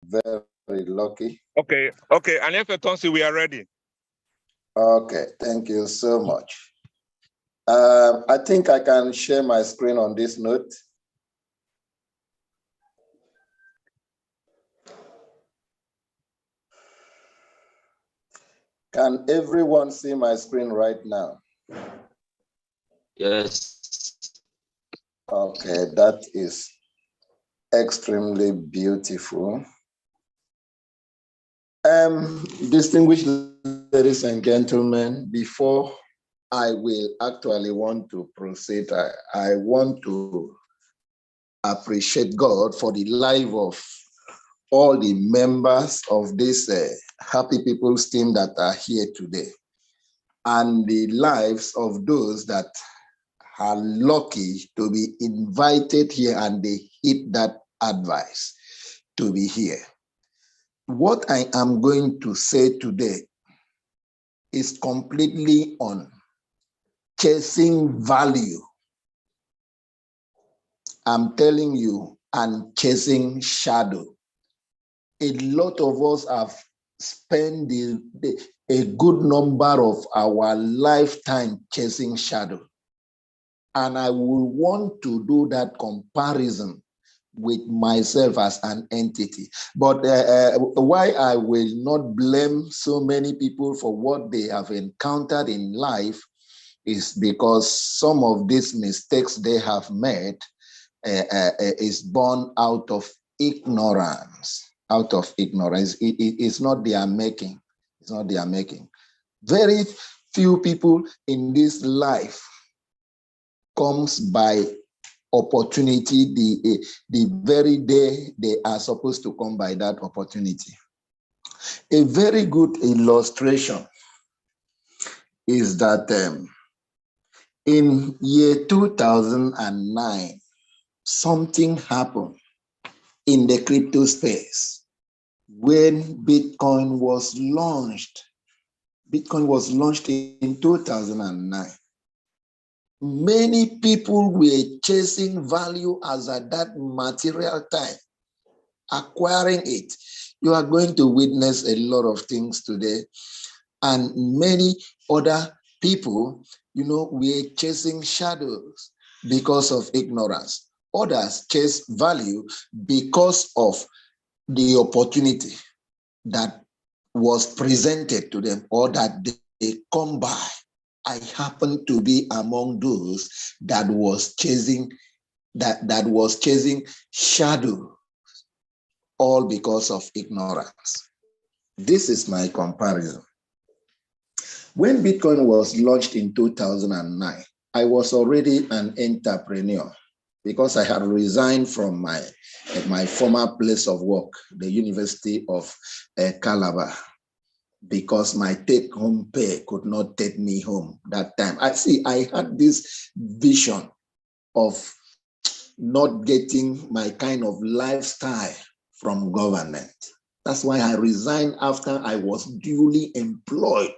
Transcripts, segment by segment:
Very lucky. Okay, and if Tonsi, we are ready. Okay, thank you so much. I think I can share my screen on this note. Can everyone see my screen right now? Yes. Okay, that is extremely beautiful. Distinguished ladies and gentlemen, before I will actually want to proceed, I want to appreciate God for the life of all the members of this Happy People's team that are here today, and the lives of those that are lucky to be invited here and they hit that advice to be here. What I am going to say today is completely on chasing value. I'm telling you, and chasing shadow. A lot of us have spent a good number of our lifetime chasing shadow. And I will want to do that comparison with myself as an entity. But why I will not blame so many people for what they have encountered in life is because some of these mistakes they have made is born out of ignorance. Out of ignorance. It's not their making. It's not their making. Very few people in this life comes by opportunity the very day they are supposed to come by that opportunity. A very good illustration is that in year 2009, something happened in the crypto space when Bitcoin was launched. Bitcoin was launched in 2009. Many people were chasing value as at that material time, acquiring it. You are going to witness a lot of things today. And many other people, were chasing shadows because of ignorance. Others chase value because of the opportunity that was presented to them or that they come by. I happen to be among those that was chasing shadow, all because of ignorance. This is my comparison. When Bitcoin was launched in 2009, I was already an entrepreneur because I had resigned from my former place of work, the University of Calabar, because my take-home pay could not take me home that time. I had this vision of not getting my kind of lifestyle from government. That's why I resigned after I was duly employed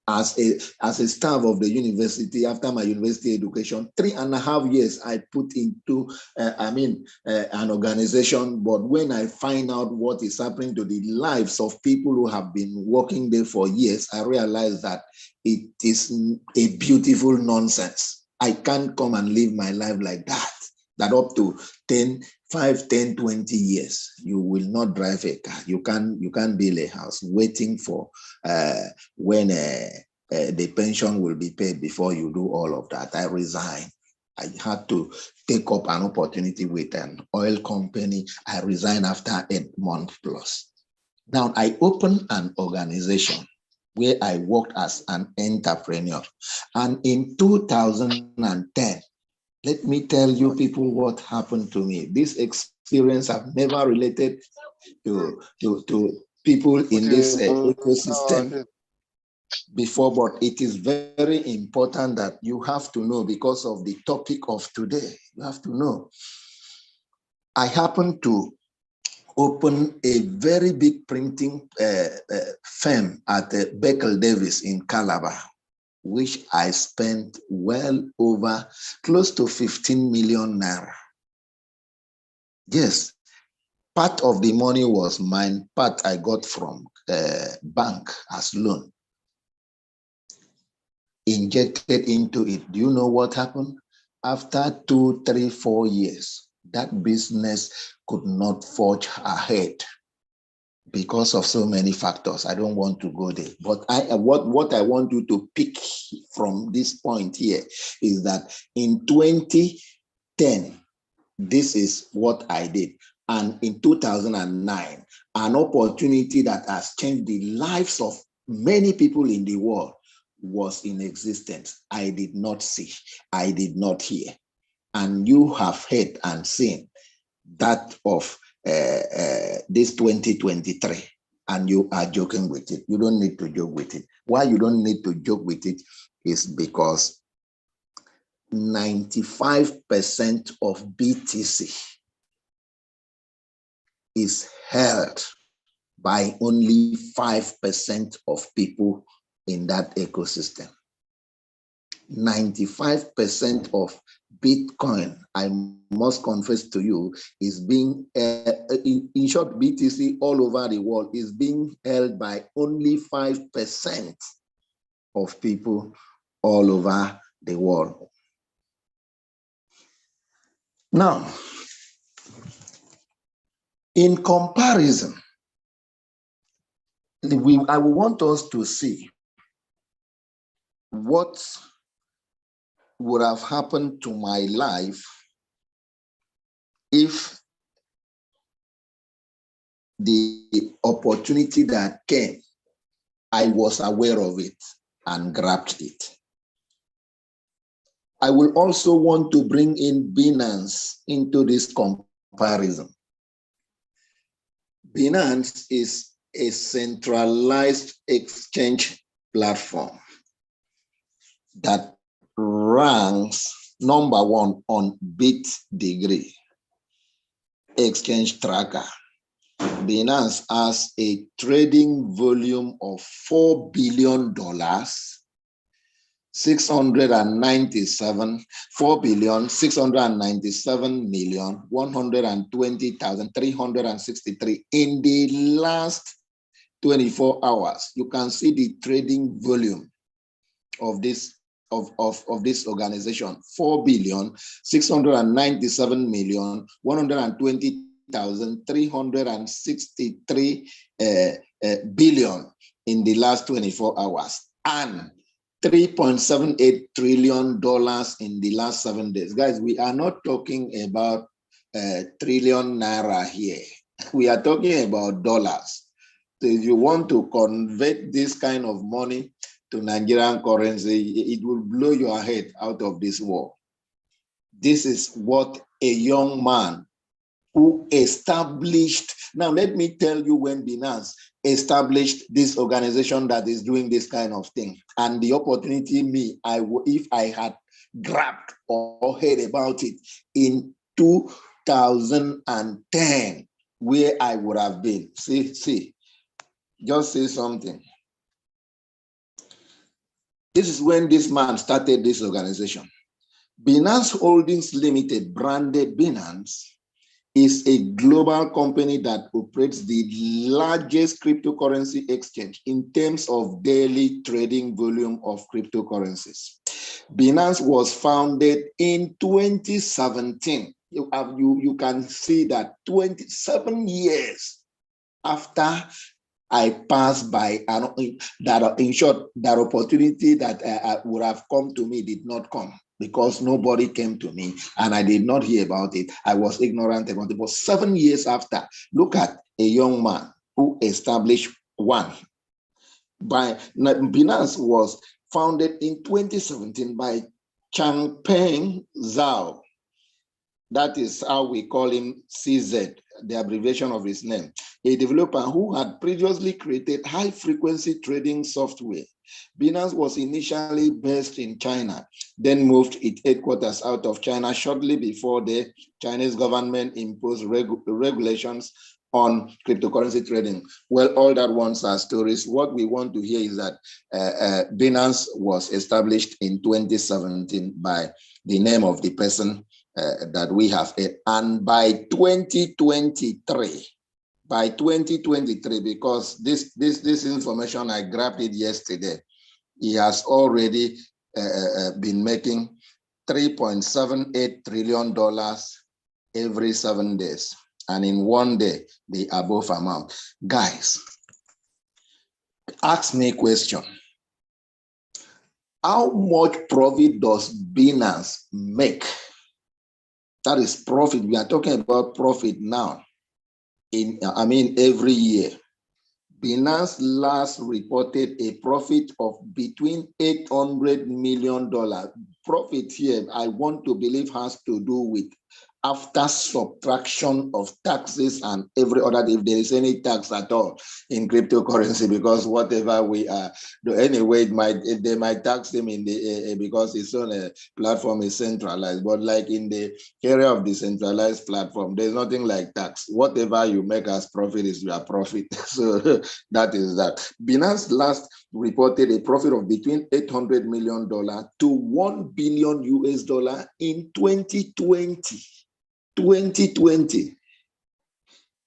as a staff of the university. After my university education, 3.5 years I put into an organization. But when I find out what is happening to the lives of people who have been working there for years, I realized that it is a beautiful nonsense. I can't come and live my life like that up to 5, 10, 20 years, you will not drive a car. You can't build a house waiting for when the pension will be paid before you do all of that. I resigned. I had to take up an opportunity with an oil company. I resigned after 8 months plus. Now I opened an organization where I worked as an entrepreneur. And in 2010, let me tell you people what happened to me. This experience I've never related to people in this ecosystem before, but it is very important that you have to know because of the topic of today. You have to know. I happened to open a very big printing firm at Beckel Davis in Calabar, which I spent well over close to 15 million naira. Yes, Part of the money was mine, part I got from bank as loan. Injected into it. Do you know what happened? After 2, 3, 4 years, that business could not forge ahead because of so many factors. I don't want to go there. But what I want you to pick from this point here is that in 2010, this is what I did. And in 2009, an opportunity that has changed the lives of many people in the world was in existence. I did not see, I did not hear. And you have heard and seen that of this 2023, and you are joking with it. You don't need to joke with it. Why you don't need to joke with it is because 95% of BTC is held by only 5% of people in that ecosystem. 95% of Bitcoin, I must confess to you, is being, in short, BTC all over the world is being held by only 5% of people all over the world. Now, in comparison, I want us to see what would have happened to my life if the opportunity that came, I was aware of it and grabbed it. I will also want to bring in Binance into this comparison. Binance is a centralized exchange platform that ranks #1 on BitDegree exchange tracker. Binance has a trading volume of $4 billion, 4,697,120,363 in the last 24 hours. You can see the trading volume of this this organization, 4,697,120,363 billion in the last 24 hours, and $3.78 trillion in the last 7 days. Guys, we are not talking about trillion naira here. We are talking about dollars. So if you want to convert this kind of money to Nigerian currency, it will blow your head out of this world. This is what a young man who established, now let me tell you when Binance established this organization that is doing this kind of thing, and the opportunity if I had grabbed or heard about it in 2010, where I would have been. See, just say something. This is when this man started this organization. Binance Holdings Limited, branded Binance, is a global company that operates the largest cryptocurrency exchange in terms of daily trading volume of cryptocurrencies. Binance was founded in 2017. You can see that 27 years after I passed by, that in short, that opportunity that would have come to me did not come because nobody came to me and I did not hear about it. I was ignorant about it. But 7 years after, look at a young man who established one. Binance was founded in 2017 by Changpeng Zhao. That is how we call him CZ, the abbreviation of his name, a developer who had previously created high-frequency trading software. Binance was initially based in China, then moved its headquarters out of China shortly before the Chinese government imposed regulations on cryptocurrency trading. Well, all that ones are stories. What we want to hear is that Binance was established in 2017 by the name of the person that we have. And by 2023, because this information, I grabbed it yesterday, he has already been making $3.78 trillion every 7 days. And in 1 day, the above amount. Guys, ask me a question. How much profit does Binance make? That is profit. We are talking about profit now. Every year. Binance last reported a profit of between $800 million. Profit here, I want to believe, has to do with after subtraction of taxes and every other, if there is any tax at all in cryptocurrency, because whatever we are, anyway, they might tax them in the because it's on a platform is centralized, but like in the area of decentralized platform, there's nothing like tax. Whatever you make as profit is your profit. So that is that. Binance last reported a profit of between $800 million to $1 billion US in 2020. 2020.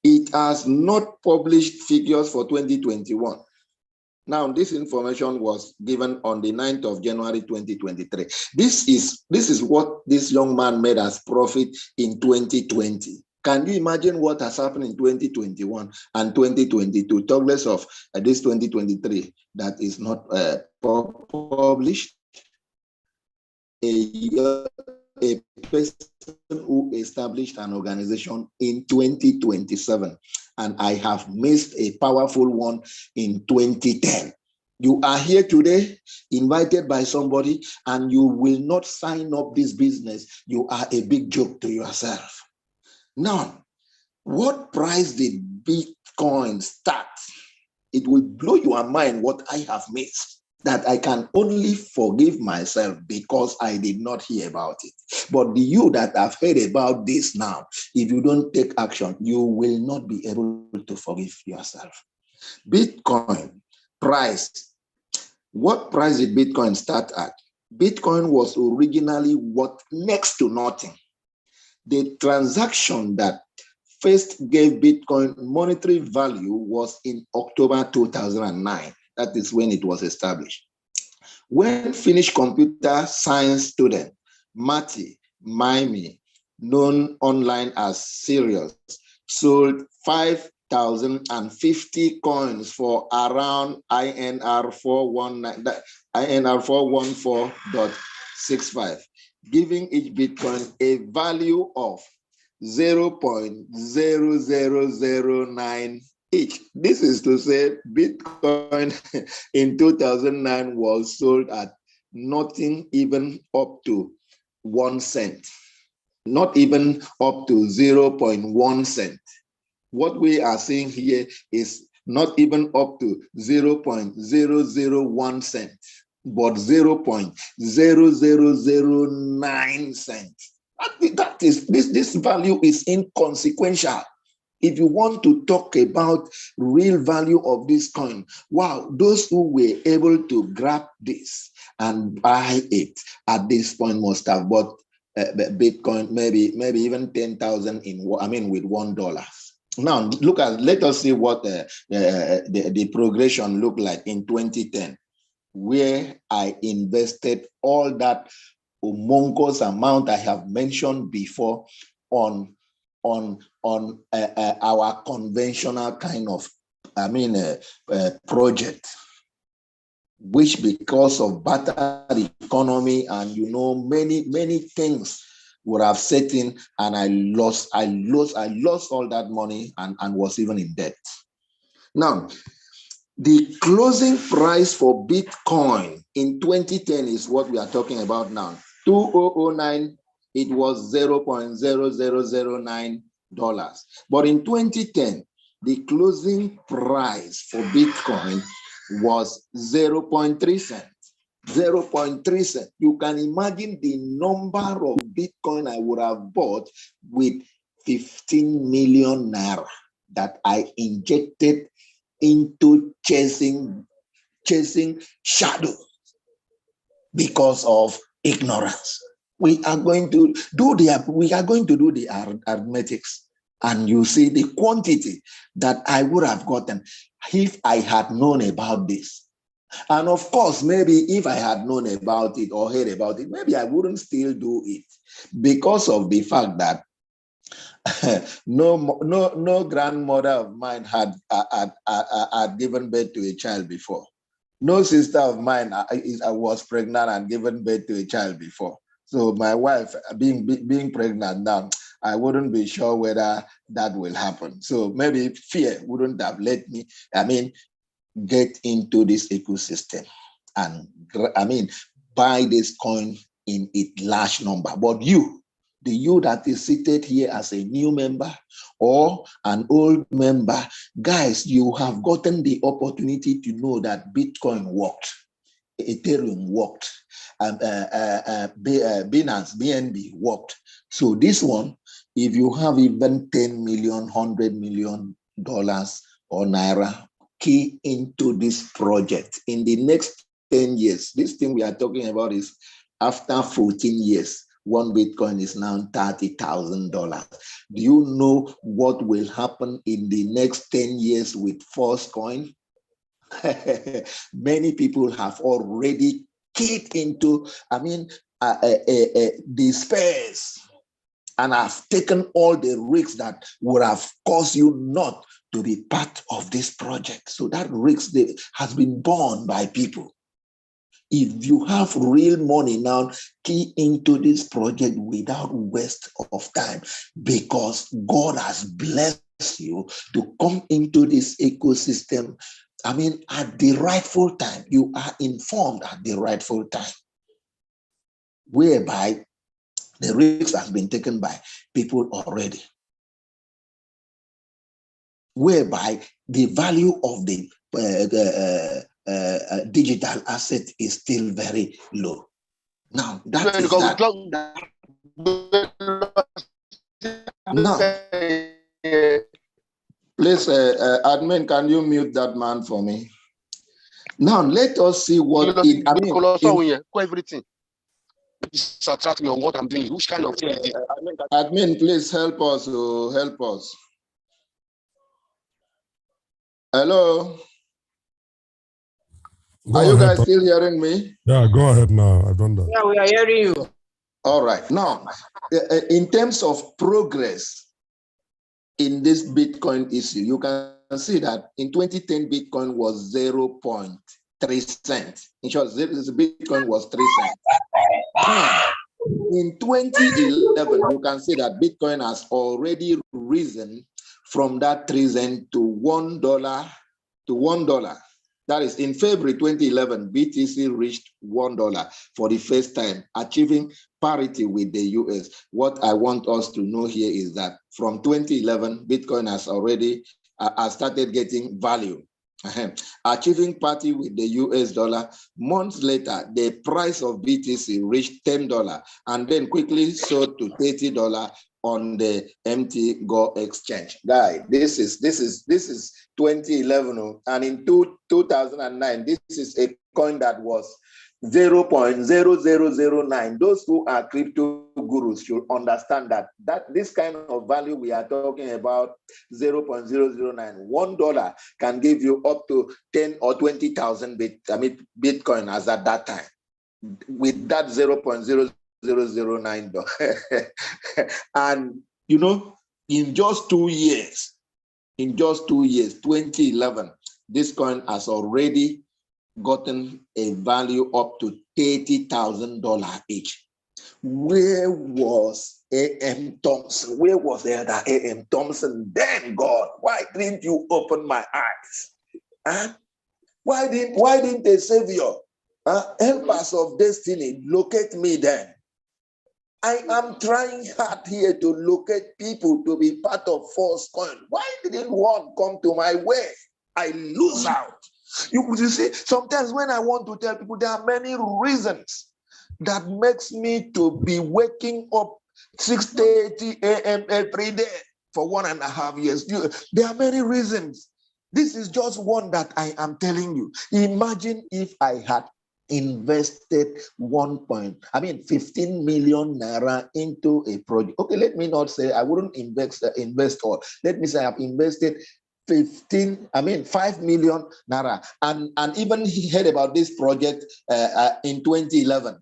It has not published figures for 2021. Now, this information was given on the 9th of January 2023. This is what this young man made as profit in 2020. Can you imagine what has happened in 2021 and 2022? Talk less of this 2023 that is not published. A person who established an organization in 2027, and I have missed a powerful one in 2010. You are here today, invited by somebody, and you will not sign up this business. You are a big joke to yourself. Now, what price did Bitcoin start? It will blow your mind what I have missed, that I can only forgive myself because I did not hear about it. But you that have heard about this now, if you don't take action, you will not be able to forgive yourself. Bitcoin price. What price did Bitcoin start at? Bitcoin was originally worth next to nothing. The transaction that first gave Bitcoin monetary value was in October 2009. That is when it was established. When Finnish computer science student Matti Maimi, known online as Sirius, sold 5,050 coins for around INR 414.65, giving each Bitcoin a value of 0.0009 each. This is to say Bitcoin in 2009 was sold at nothing even up to 1 cent, not even up to 0.1 cent. What we are seeing here is not even up to 0.001 cent, but 0.0009 cent. That is, this value is inconsequential. If you want to talk about real value of this coin, wow, those who were able to grab this and buy it at this point must have bought Bitcoin, maybe even 10,000 with $1. Now, let us see what the progression looked like in 2010, where I invested all that humongous amount I have mentioned before on our conventional kind of project, which because of battered economy and many things would have set in, and I lost all that money and was even in debt. Now, the closing price for Bitcoin in 2010 is what we are talking about now. 2009, it was $0.0009. But in 2010, the closing price for Bitcoin was 0.3 cents. 0.3 cents. You can imagine the number of Bitcoin I would have bought with 15 million naira that I injected into chasing shadow because of ignorance. We are going to do the arithmetics, and you see the quantity that I would have gotten if I had known about this. And of course, maybe if I had known about it or heard about it, maybe I wouldn't still do it, because of the fact that no grandmother of mine had given birth to a child before. No sister of mine was pregnant and given birth to a child before. So my wife being pregnant now, I wouldn't be sure whether that will happen. So maybe fear wouldn't have let me, get into this ecosystem and, buy this coin in its large number. But the you that is seated here as a new member or an old member, guys, you have gotten the opportunity to know that Bitcoin worked, Ethereum worked, Binance, BNB worked. So this one, if you have even 10 million, $100 million or naira, key into this project. In the next 10 years, this thing we are talking about is after 14 years, one Bitcoin is now $30,000. Do you know what will happen in the next 10 years with Force Coin? Many people have already keyed into, the space, and have taken all the risks that would have caused you not to be part of this project. So that risk has been borne by people. If you have real money now, key into this project without waste of time, because God has blessed you to come into this ecosystem. At the rightful time, you are informed at the rightful time, whereby the risk has been taken by people already, whereby the value of the digital asset is still very low. Now, that is that. Now, please, admin, can you mute that man for me? Now, let us see what everything. Subtract me on what I'm doing. Which kind of thing is it? Admin, please help us. Help us. Hello. Are you guys still hearing me? Yeah, go ahead now. I've done that. Yeah, we are hearing you. All right. Now, in terms of progress in this Bitcoin issue, you can see that in 2010, Bitcoin was 0.3 cents. In short, Bitcoin was 3 cents. Now, in 2011, you can see that Bitcoin has already risen from that 3 cents to $1 to $1. That is, in February 2011, BTC reached $1 for the first time, achieving parity with the US. What I want us to know here is that from 2011, Bitcoin has already started getting value, achieving parity with the US dollar. Months later, the price of BTC reached $10 and then quickly soared to $30 on the Go exchange. Guy, this is 2011, and in 2009, this is a coin that was 0.0009. Those who are crypto gurus should understand that this kind of value we are talking about, 0.009, $1 can give you up to 10 or 20,000 Bitcoin as at that time. With that 0.009, and in just 2 years, 2011, this coin has already gotten a value up to $30,000 each. Where was A.M. Thompson? Where was the other A.M. Thompson then, God? Why didn't you open my eyes? Huh? Why didn't a savior, helpers of destiny, locate me then? I am trying hard here to locate people to be part of Force Coin. Why didn't one come to my way? I lose out. You see, sometimes when I want to tell people, there are many reasons that makes me to be waking up 6:30 a.m. every day for 1.5 years. There are many reasons. This is just one that I am telling you. Imagine if I had invested 15 million naira into a project. Okay, let me not say I wouldn't invest all. Let me say I've invested 5 million naira, and even he heard about this project in 2011.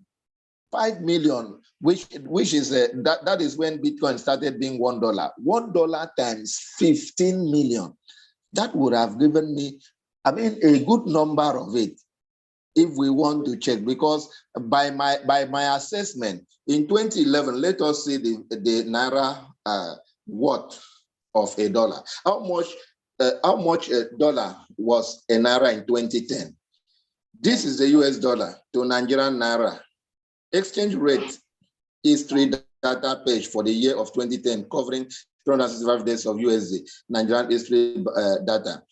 5 million, which is that is when Bitcoin started being $1. $1 times 15 million. That would have given me, a good number of it, if we want to check, because by my assessment in 2011, let us see the naira worth of $1. How much a dollar was a naira in 2010? This is the US dollar to Nigerian naira. Exchange rate history data page for the year of 2010, covering 365 days of USD Nigerian history data.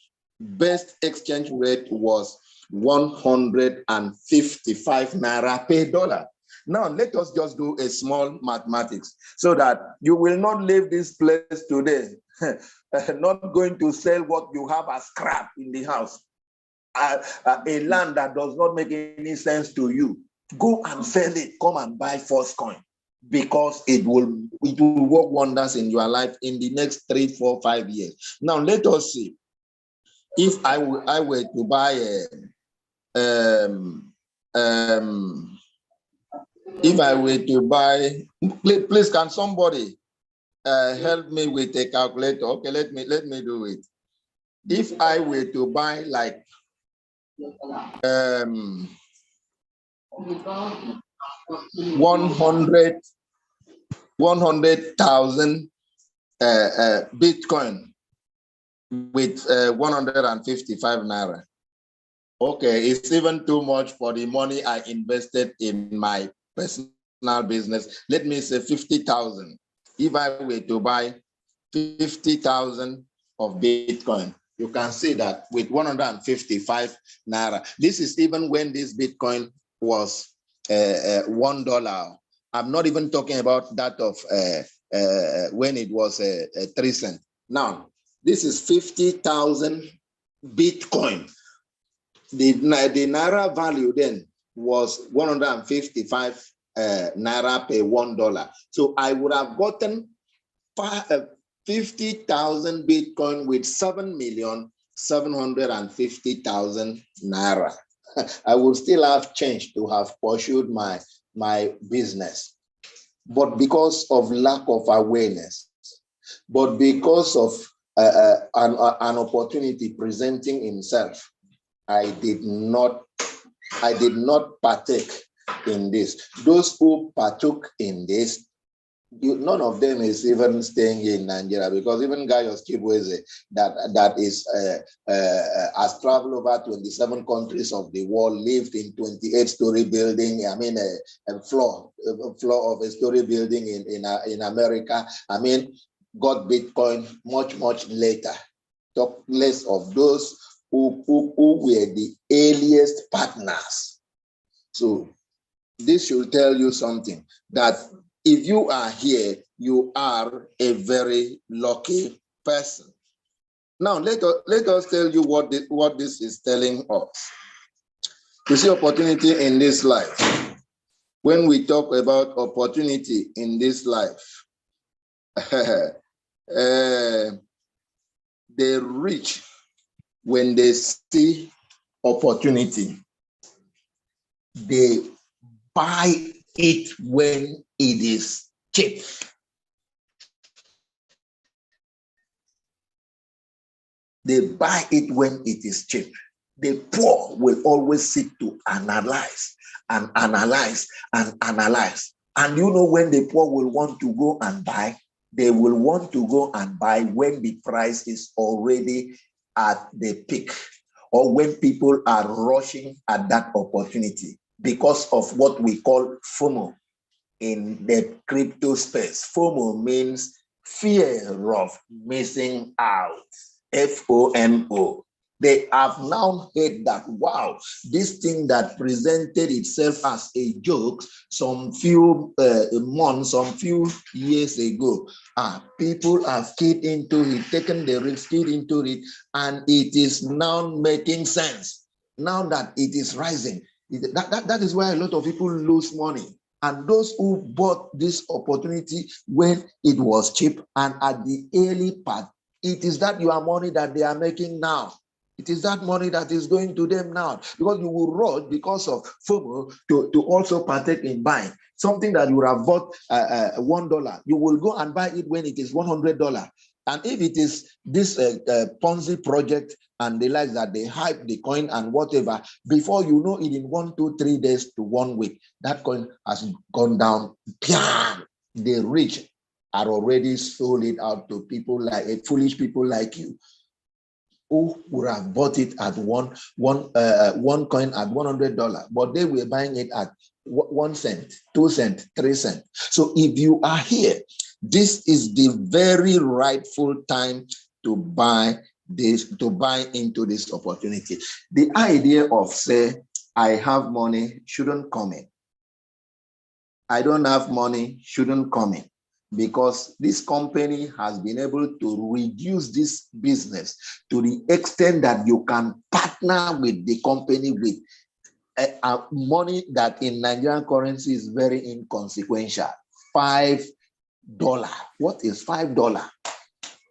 Best exchange rate was 155 naira per dollar. Now, let us just do a small mathematics so that you will not leave this place today not going to sell what you have as scrap in the house, a land that does not make any sense to you. Go and sell it. Come and buy first coin, because it will work wonders in your life in the next 3, 4, 5 years. Now, let us see. If I were to buy if I were to buy, please can somebody help me with a calculator? Okay, let me do it. If I were to buy like 100,000 Bitcoin with 155 naira. Okay, it's even too much for the money I invested in my personal business. Let me say 50,000. If I were to buy 50,000 of Bitcoin, you can see that with 155 naira. This is even when this Bitcoin was $1. I'm not even talking about that of when it was 3 cents. Now, this is 50,000 Bitcoin. The naira value then was 155 naira per $1. So I would have gotten 50,000 Bitcoin with 7,750,000 naira. I would still have change to have pursued my business. But because of lack of awareness, but because of an opportunity presenting himself, I did not partake in this. Those who partook in this, none of them is even staying in Nigeria, because even Gaius Kibweze, that is has traveled over 27 countries of the world, lived in 28-story building. A floor of a story building in America. Got Bitcoin much later. Talk less of those who were the earliest partners. So this should tell you something, that if you are here, you are a very lucky person. Now, let us tell you what this is telling us. You see opportunity in this life. When we talk about opportunity in this life, the rich, when they see opportunity, they buy it when it is cheap. They buy it when it is cheap. The poor will always seek to analyze and analyze and analyze. And you know, when the poor will want to go and buy, they will want to go and buy when the price is already at the peak, or when people are rushing at that opportunity, because of what we call FOMO in the crypto space. FOMO means fear of missing out. FOMO. They have now heard that, wow, this thing that presented itself as a joke some few months, some few years ago, people have keyed into it, taken the risk, keyed into it, and it is now making sense. Now that it is rising, That is why a lot of people lose money. And those who bought this opportunity when it was cheap and at the early part, it is that your money that they are making now. It is that money that is going to them now, because you will rush because of FOMO to also partake in buying something that you would have bought $1. You will go and buy it when it is $100. And if it is this Ponzi project and they like that they hype the coin and whatever, before you know it, in 1, 2, 3 days to 1 week, that coin has gone down. The rich are already sold it out to people like foolish people like you, who would have bought it at one coin at $100, but they were buying it at 1 cent, 2 cents, 3 cents. So if you are here, this is the very rightful time to buy this, to buy into this opportunity. The idea of say, I have money shouldn't come in. I don't have money shouldn't come in, because this company has been able to reduce this business to the extent that you can partner with the company with money that in Nigerian currency is very inconsequential. $5. What is $5?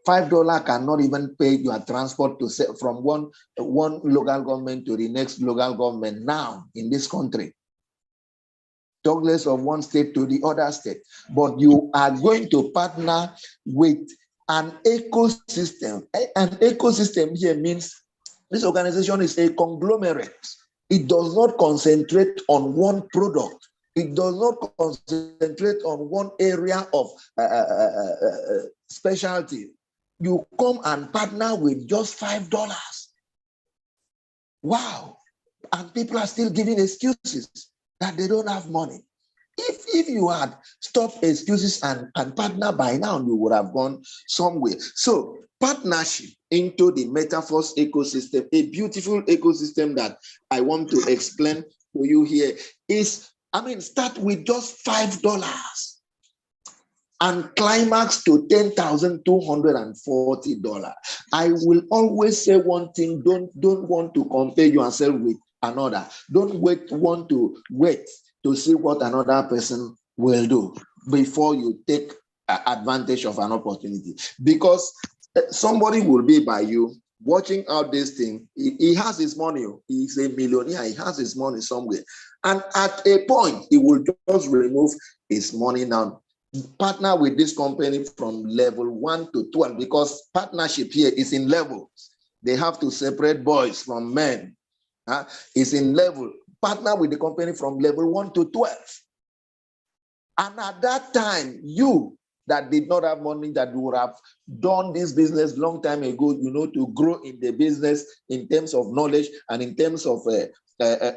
$5 cannot even pay your transport to say from one local government to the next local government now in this country. Talk less of one state to the other state. But you are going to partner with an ecosystem. An ecosystem here means this organization is a conglomerate. It does not concentrate on one product. It does not concentrate on one area of specialty. You come and partner with just $5. Wow. And people are still giving excuses that they don't have money. If you had stopped excuses and partner by now, you would have gone somewhere. So partnership into the METAVERSE ecosystem, a beautiful ecosystem that I want to explain to you here is, start with just $5 and climax to $10,240. I will always say one thing: don't want to compare yourself with another. Don't want to wait to see what another person will do before you take advantage of an opportunity, because somebody will be by you watching out this thing. He has his money. He's a millionaire. He has his money somewhere. And at a point, he will just remove his money now. Partner with this company from level 1 to 12, because partnership here is in levels. They have to separate boys from men. It's in level. Partner with the company from level 1 to 12. And at that time, you that did not have money, that would have done this business long time ago, to grow in the business in terms of knowledge and in terms of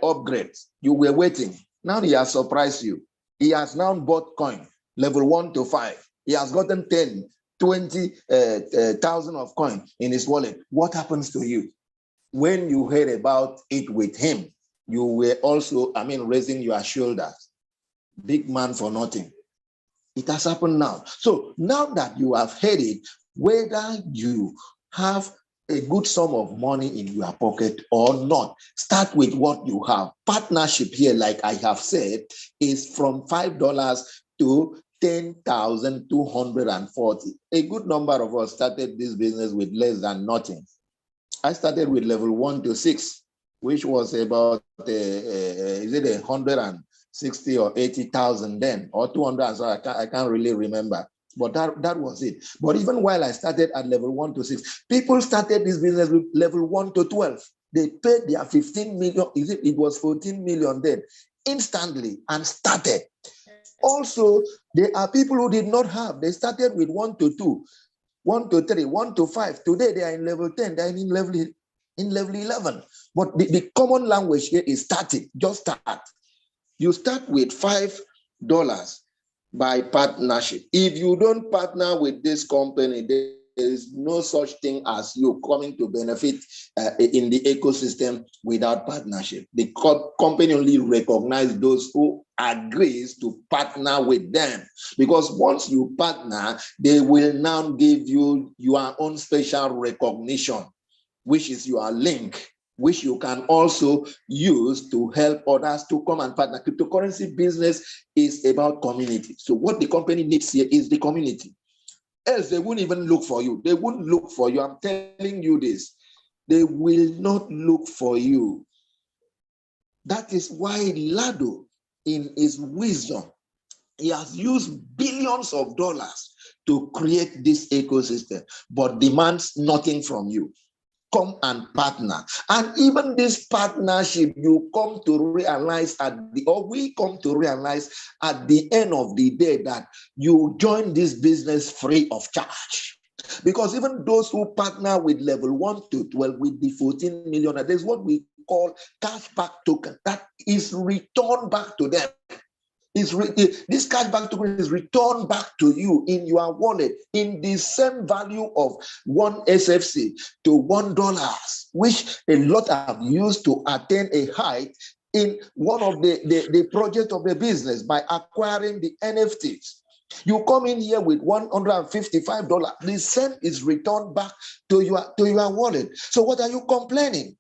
upgrades, you were waiting. Now he has surprised you. He has now bought coin, level 1 to 5. He has gotten 10, 20,000 of coin in his wallet. What happens to you? When you heard about it with him, you were also, raising your shoulders. Big man for nothing. It has happened now. So now that you have heard it, whether you have a good sum of money in your pocket or not, start with what you have. Partnership here, like I have said, is from $5 to 10,240. A good number of us started this business with less than nothing. I started with level 1 to 6, which was about is it 160 or 80,000 then, or 200? So I can't really remember, but that was it. But even while I started at level 1 to 6, people started this business with level 1 to 12. They paid their 15 million. It was 14 million then, instantly, and started. Also, there are people who did not have. They started with 1 to 2. 1 to 3, 1 to 5. Today they are in level 10, they are in level 11. But the common language here is starting. Just start. You start with $5 by partnership. If you don't partner with this company, there is no such thing as you coming to benefit in the ecosystem without partnership. The company only recognizes those who agrees to partner with them, because once you partner, they will now give you your own special recognition, which is your link which you can also use to help others to come and partner. Cryptocurrency business is about community. So what the company needs here is the community. Else they won't even look for you. They won't look for you. I'm telling you this. They will not look for you. That is why Lado, in his wisdom, he has used billions of dollars to create this ecosystem, but demands nothing from you. Come and partner. And even this partnership, you come to realize we come to realize at the end of the day that you join this business free of charge. Because even those who partner with level 1 to 12 with the 14 million, there's what we call cashback token that is returned back to them. This cashback token is returned back to you in your wallet in the same value of 1 SFC to $1, which a lot have used to attain a height in one of the projects of the business by acquiring the NFTs. You come in here with $155. The same is returned back to your wallet. So what are you complaining?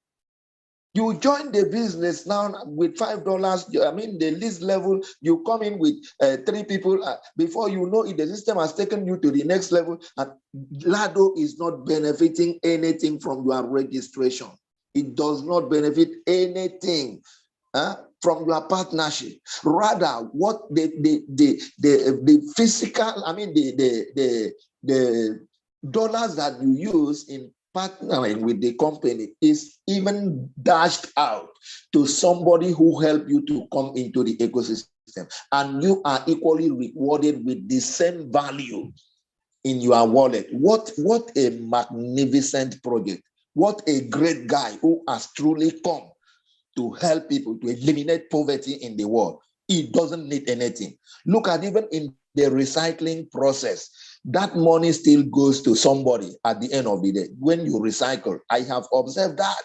You join the business now with $5. I mean, the least level, you come in with 3 people. Before you know it, the system has taken you to the next level. And Lado is not benefiting anything from your registration. It does not benefit anything from your partnership. Rather, what the physical, I mean, the dollars that you use in partnering with the company is even dashed out to somebody who helped you to come into the ecosystem, and you are equally rewarded with the same value in your wallet. What a magnificent project. What a great guy who has truly come to help people to eliminate poverty in the world. He doesn't need anything. Look at even in the recycling process, that money still goes to somebody at the end of the day. When you recycle, I have observed that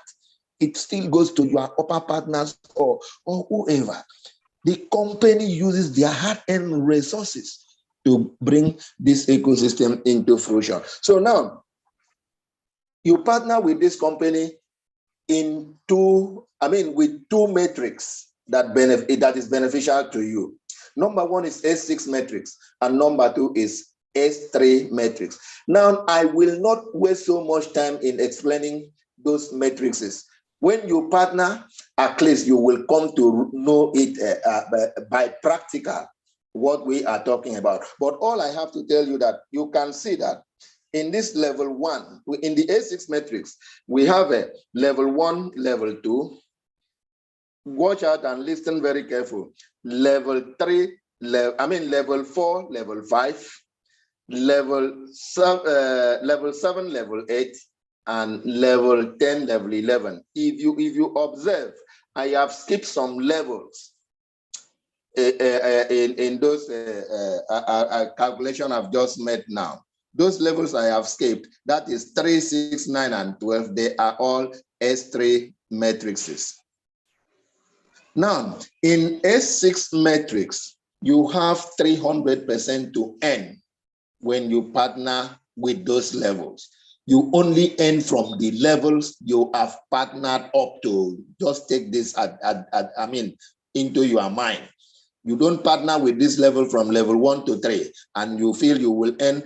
it still goes to your upper partners or whoever. The company uses their hard-earned resources to bring this ecosystem into fruition. So now, you partner with this company with two metrics that is beneficial to you. Number 1 is S6 metrics, and number 2 is S3 metrics. Now, I will not waste so much time in explaining those metrics. When you partner, at least you will come to know it by practical, what we are talking about. But all I have to tell you that you can see that in this level 1, in the A6 metrics, we have a level 1, level 2. Watch out and listen very careful. Level 3, level 4, level 5, level 7, level 8, and level 10, level 11. If you observe, I have skipped some levels in those calculation I've just made now. Those levels I have skipped, that is 3, 6, 9, and 12. They are all S3 matrices. Now, in S6 matrix, you have 300% to earn when you partner with those levels. You only earn from the levels you have partnered up to. Just take this into your mind. You don't partner with this level from level 1 to 3, and you feel you will earn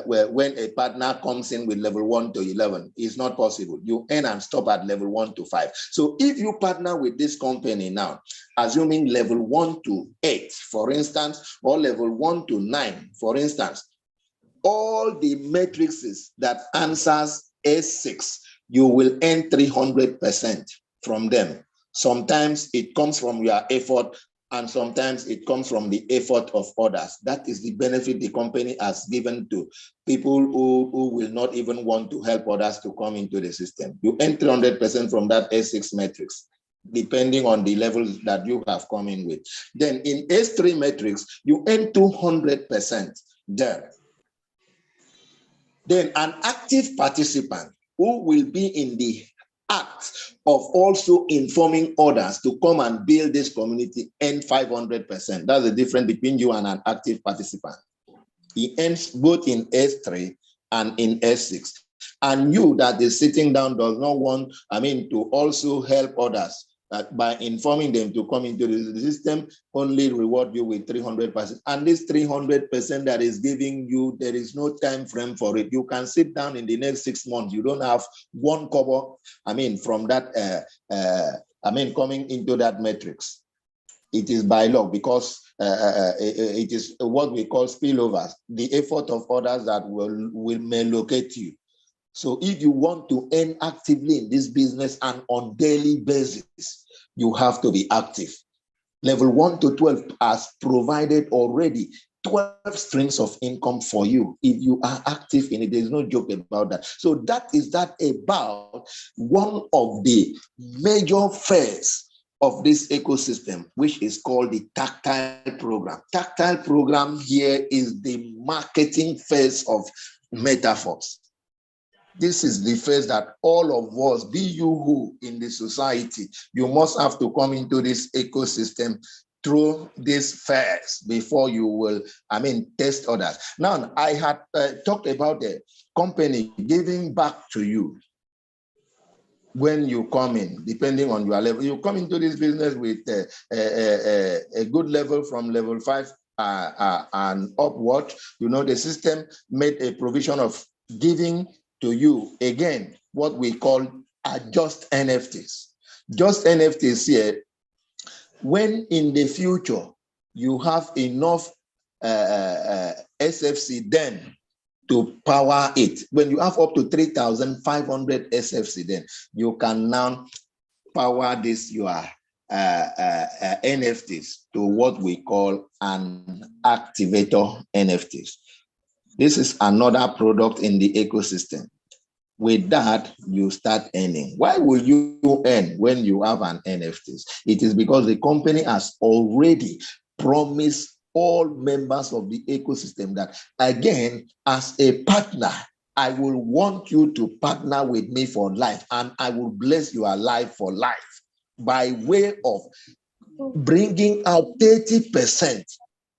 when a partner comes in with level 1 to 11. It's not possible. You earn and stop at level 1 to 5. So if you partner with this company now, assuming level 1 to 8, for instance, or level 1 to 9, for instance, all the matrices that answers S6, you will earn 300% from them. Sometimes it comes from your effort, and sometimes it comes from the effort of others. That is the benefit the company has given to people who will not even want to help others to come into the system. You earn 300% from that S6 matrix, depending on the levels that you have come in with. Then in S3 matrix, you earn 200% there. Then an active participant who will be in the act of also informing others to come and build this community earn 500%. That's the difference between you and an active participant. He earns both in S3 and in S6. And you that is sitting down does not want, to also help others by informing them to come into the system, only reward you with 300%. And this 300% that is giving you, there is no time frame for it. You can sit down in the next 6 months. You don't have one cover, from that, coming into that matrix. It is by law, because it is what we call spillovers, the effort of others that may locate you. So if you want to earn actively in this business and on daily basis, you have to be active. Level 1 to 12 has provided already 12 streams of income for you. If you are active in it, there's no joke about that. So that is about one of the major phases of this ecosystem, which is called the tactile program. Tactile program here is the marketing phase of METAVERSE. This is the phase that all of us, be you who in the society, you must have to come into this ecosystem through this phase before you will, test others. Now, I had talked about the company giving back to you when you come in, depending on your level. You come into this business with a good level from level 5 and upward. The system made a provision of giving to you, again, what we call just NFTs. Just NFTs here, when in the future you have enough SFC then to power it, when you have up to 3,500 SFC, then you can now power this your NFTs to what we call an activator NFTs. This is another product in the ecosystem. With that, you start earning. Why will you earn when you have an NFTs? It is because the company has already promised all members of the ecosystem that, again, as a partner, I will want you to partner with me for life, and I will bless your life for life by way of bringing out 30%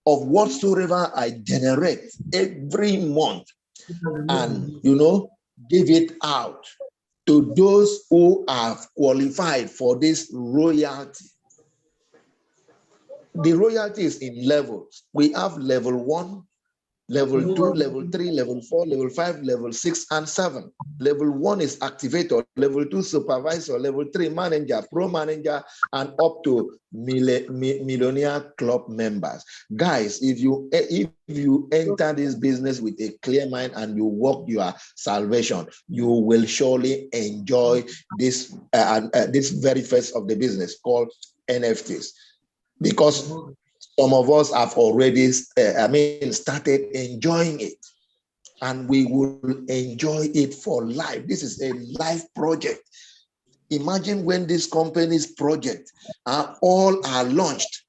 of whatsoever I generate every month, and give it out to those who have qualified for this royalty. The royalty is in levels. We have level 1, level 2, level 3, level 4, level 5, level 6, and 7. Level 1 is activator, level 2 supervisor, level 3 manager, pro manager, and up to millionaire club members. Guys, if you enter this business with a clear mind and you work your salvation, you will surely enjoy this very phase of the business called NFTs, because some of us have already started enjoying it, and we will enjoy it for life. This is a life project. Imagine when these companies' projects all are launched,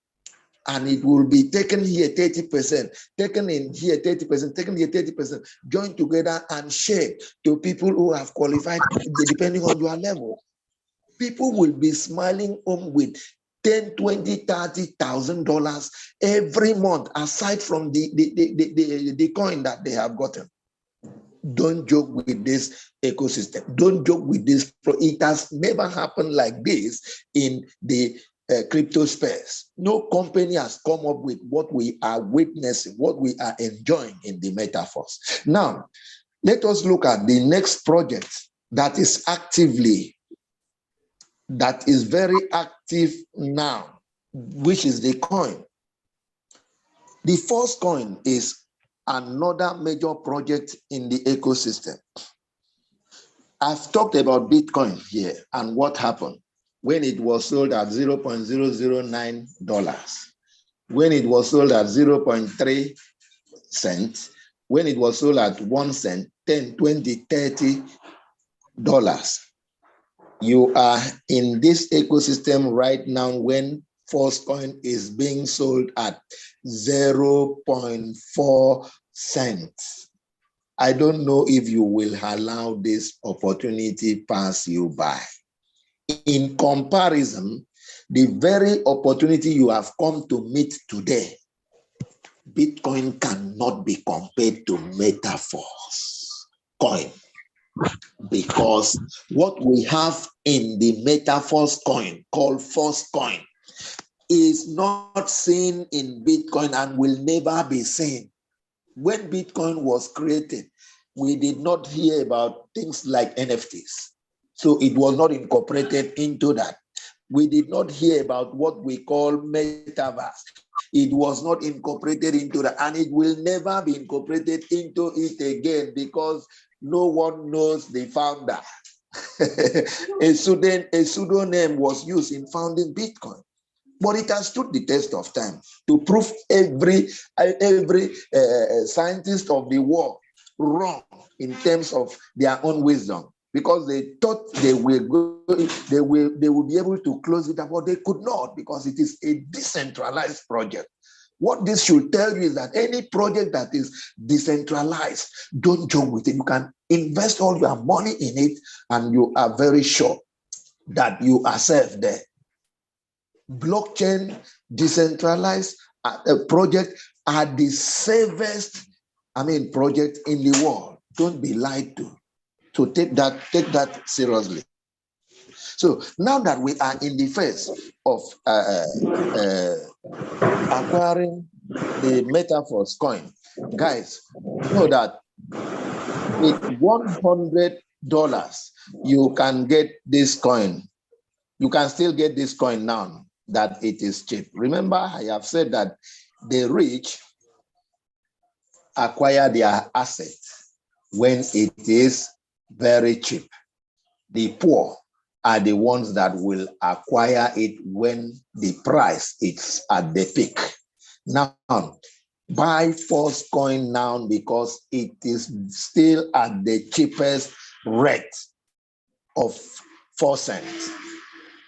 and it will be taken here 30%, taken in here 30%, taken here 30%, joined together and shared to people who have qualified depending on your level. People will be smiling home with $10,000, $20,000, $30,000 every month, aside from the coin that they have gotten. Don't joke with this ecosystem. Don't joke with this. It has never happened like this in the crypto space. No company has come up with what we are witnessing, what we are enjoying in the metaverse. Now, let us look at the next project that is very active now, which is the coin. The first coin is another major project in the ecosystem. I've talked about Bitcoin here and what happened when it was sold at $0.009, when it was sold at 0.3 cents, when it was sold at 1 cent, 10, 20, $30. You are in this ecosystem right now when first coin is being sold at 0.4 cents. I don't know if you will allow this opportunity pass you by. In comparison, the very opportunity you have come to meet today, Bitcoin cannot be compared to METAVERSE coin. Because what we have in the MetaVerse coin, called Force coin, is not seen in Bitcoin and will never be seen. When Bitcoin was created, we did not hear about things like NFTs. So it was not incorporated into that. We did not hear about what we call metaverse. It was not incorporated into that, and it will never be incorporated into it again because no one knows the founder. a pseudonym was used in founding Bitcoin. But it has stood the test of time to prove every scientist of the world wrong in terms of their own wisdom, because they thought they will be able to close it up, but they could not, because it is a decentralized project. What this should tell you is that any project that is decentralized, don't joke with it. You can invest all your money in it, and you are very sure that you are safe there. Blockchain, decentralized project are the safest, project in the world. Don't be lied to. So take that seriously. So now that we are in the phase of acquiring the MetaVerse coin, guys, know that with $100 you can get this coin. You can still get this coin now that it is cheap. Remember, I have said that the rich acquire their assets when it is very cheap. The poor are the ones that will acquire it when the price is at the peak. Now, buy Force coin now because it is still at the cheapest rate of 4 cents.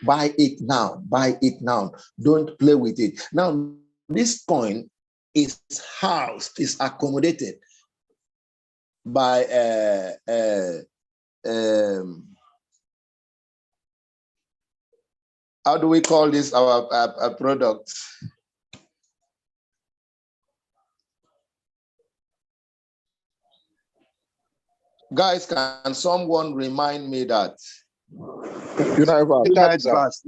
Buy it now, buy it now. Don't play with it. Now, this coin is housed, is accommodated by how do we call this, our product? Guys, can someone remind me that? UnitedVerse.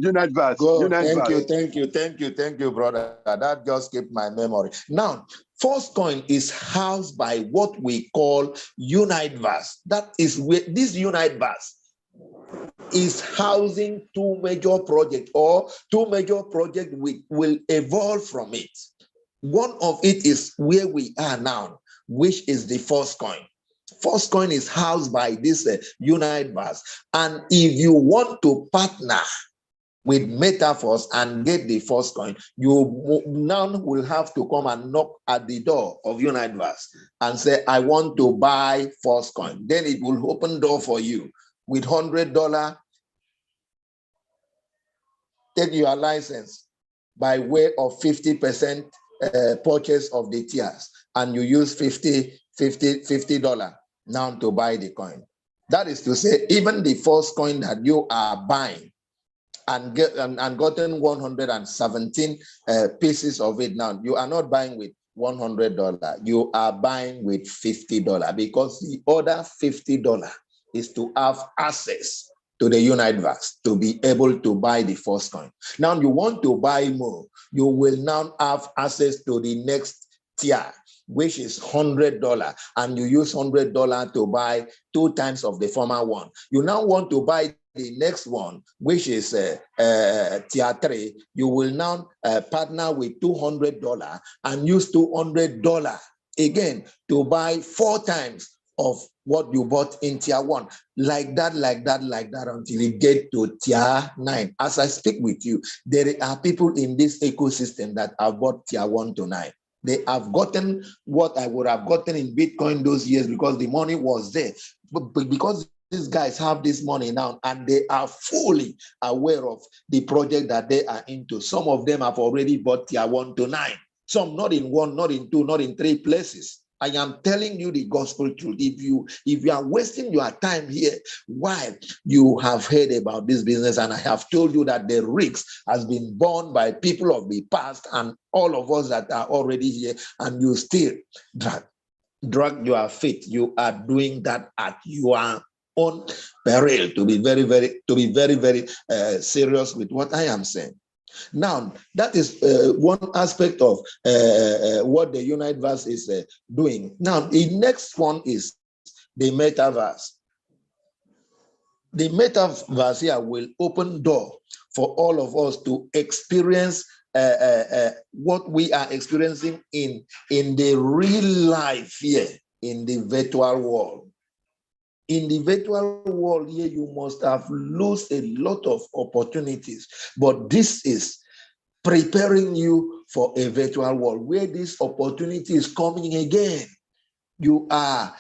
Thank you, brother. That just kept my memory. Now, Force coin is housed by what we call UnitedVerse. That is where this UnitedVerse is housing two major projects, or two major projects will evolve from it. One of it is where we are now, which is the Force coin. Force coin is housed by this UnitedVerse. And if you want to partner with MetaVerse and get the Force coin, you now will have to come and knock at the door of UnitedVerse and say, I want to buy Force coin. Then it will open door for you with $100. Take your license by way of 50% purchase of the tiers, and you use $50 now to buy the coin. That is to say, even the Force coin that you are buying and gotten 117 pieces of it now, you are not buying with $100. You are buying with $50, because the other $50 is to have access to the UnitedVerse to be able to buy the Force coin. Now you want to buy more, you will now have access to the next tier, which is $100, and you use $100 to buy 2 times of the former one. You now want to buy the next one, which is tier 3. You will now partner with $200 and use $200 again to buy 4 times of what you bought in tier 1, like that, until you get to tier 9. As I speak with you, there are people in this ecosystem that have bought tier 1 to 9. They have gotten what I would have gotten in Bitcoin those years because the money was there. But because these guys have this money now and they are fully aware of the project that they are into, some of them have already bought tier 1 to 9. Some not in 1, not in 2, not in 3 places. I am telling you the gospel truth. If you are wasting your time here while you have heard about this business, and I have told you that the risk has been borne by people of the past and all of us that are already here, and you still drag your feet, you are doing that at your own peril to be very serious with what I am saying. Now, that is one aspect of what the Universe is doing. Now, the next one is the metaverse. The metaverse here will open door for all of us to experience what we are experiencing in the real life here in the virtual world. In the virtual world here, you must have lost a lot of opportunities, but this is preparing you for a virtual world where this opportunity is coming again. You are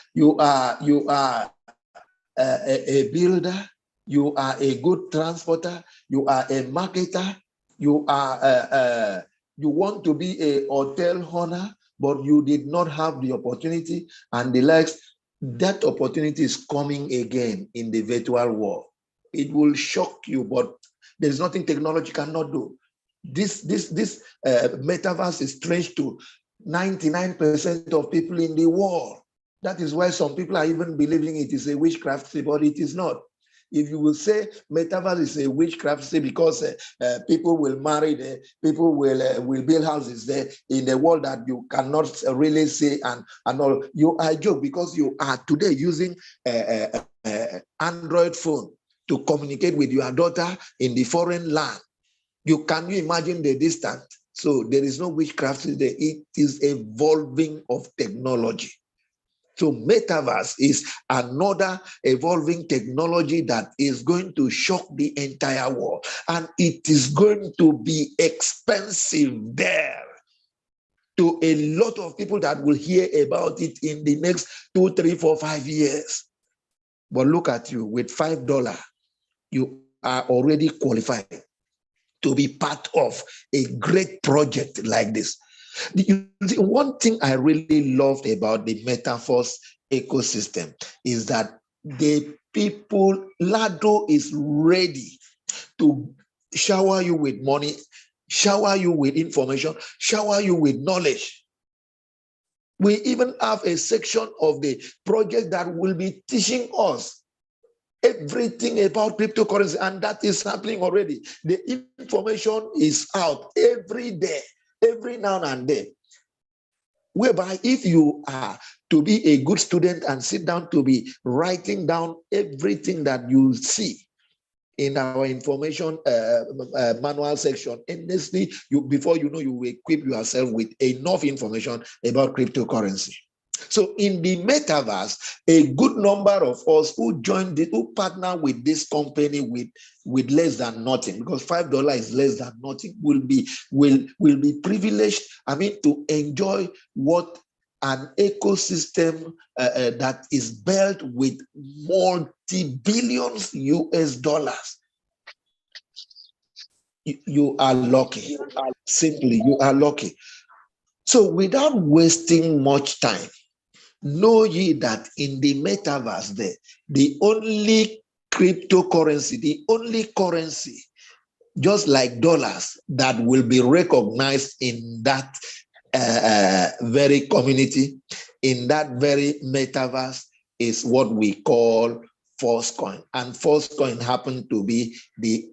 a builder, you are a good transporter, you are a marketer, you are you want to be a hotel owner, but you did not have the opportunity and the likes. That opportunity is coming again in the virtual world. It will shock you, but there is nothing technology cannot do. This metaverse is strange to 99% of people in the world. That is why some people are even believing it is a witchcraft, but it is not. If you will say metaverse is a witchcraft, because people will marry, people will build houses there in the world that you cannot really say and all. You are a joke because you are today using Android phone to communicate with your daughter in the foreign land. Can you imagine the distance? So there is no witchcraft there. It is evolving of technology. So metaverse is another evolving technology that is going to shock the entire world. And it is going to be expensive there to a lot of people that will hear about it in the next 2, 3, 4, 5 years. But look at you, with $5, you are already qualified to be part of a great project like this. The one thing I really loved about the MetaVerse ecosystem is that the people, Lado is ready to shower you with money, shower you with information, shower you with knowledge. We even have a section of the project that will be teaching us everything about cryptocurrency, and that is happening already. The information is out every day, every now and then, whereby if you are to be a good student and sit down to be writing down everything that you see in our information manual section, honestly, before you know, you will equip yourself with enough information about cryptocurrency. So in the metaverse, a good number of us who joined it, who partner with this company with less than nothing, because $5 is less than nothing, will be privileged, to enjoy what an ecosystem that is built with multi-billions US dollars. You are lucky. Simply, you are lucky. So without wasting much time, know ye that in the metaverse there, the only cryptocurrency, the only currency, just like dollars, that will be recognized in that very community, in that very metaverse, is what we call false coin. And false coin happen to be the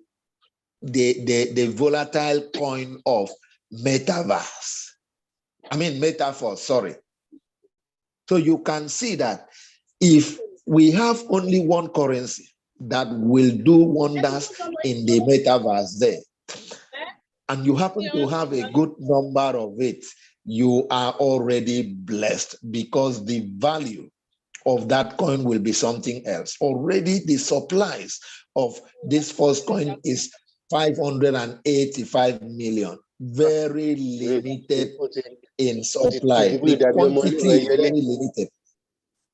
volatile coin of metaverse. Metaverse, sorry. So you can see that if we have only one currency that will do wonders in the metaverse there, and you happen to have a good number of it, you are already blessed, because the value of that coin will be something else. Already the supplies of this first coin is 585 million. Very limited in supply. The quantity is very limited.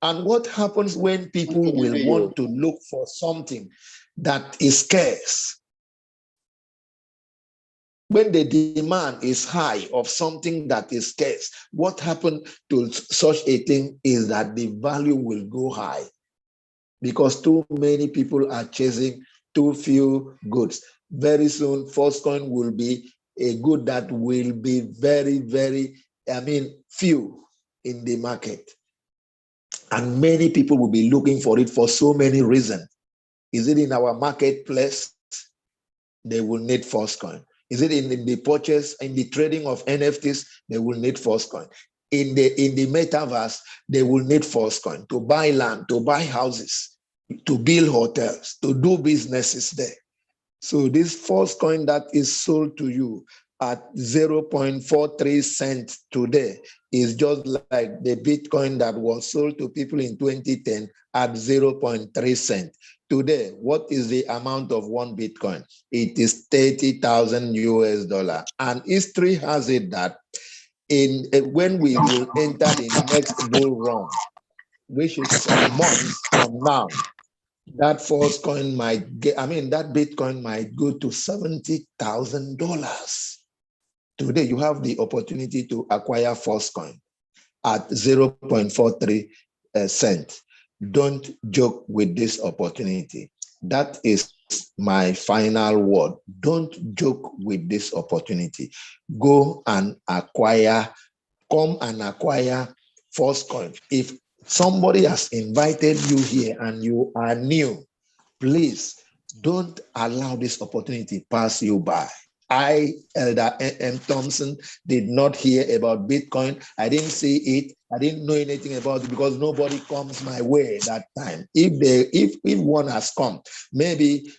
And what happens when people will want to look for something that is scarce? When the demand is high of something that is scarce, what happens to such a thing is that the value will go high, because too many people are chasing too few goods. Very soon, first coin will be a good that will be very, very, few in the market. And many people will be looking for it for so many reasons. Is it in our marketplace? They will need false coin. Is it in the purchase, in the trading of NFTs? They will need false coin. In the metaverse, they will need false coin to buy land, to buy houses, to build hotels, to do businesses there. So this false coin that is sold to you at 0.43 cents today is just like the Bitcoin that was sold to people in 2010 at 0.3 cents. Today, what is the amount of one Bitcoin? It is 30,000 US dollar. And history has it that when we will enter the next bull run, which is some months from now, that false coin might get, that Bitcoin might go to $70,000. Today, you have the opportunity to acquire false coin at 0.43 cents. Don't joke with this opportunity. That is my final word. Don't joke with this opportunity. Go and acquire, come and acquire false coin. If somebody has invited you here and you are new, please don't allow this opportunity pass you by. I, Elder M. Thompson, did not hear about Bitcoin. I didn't see it. I didn't know anything about it because nobody comes my way that time. If one has come, maybe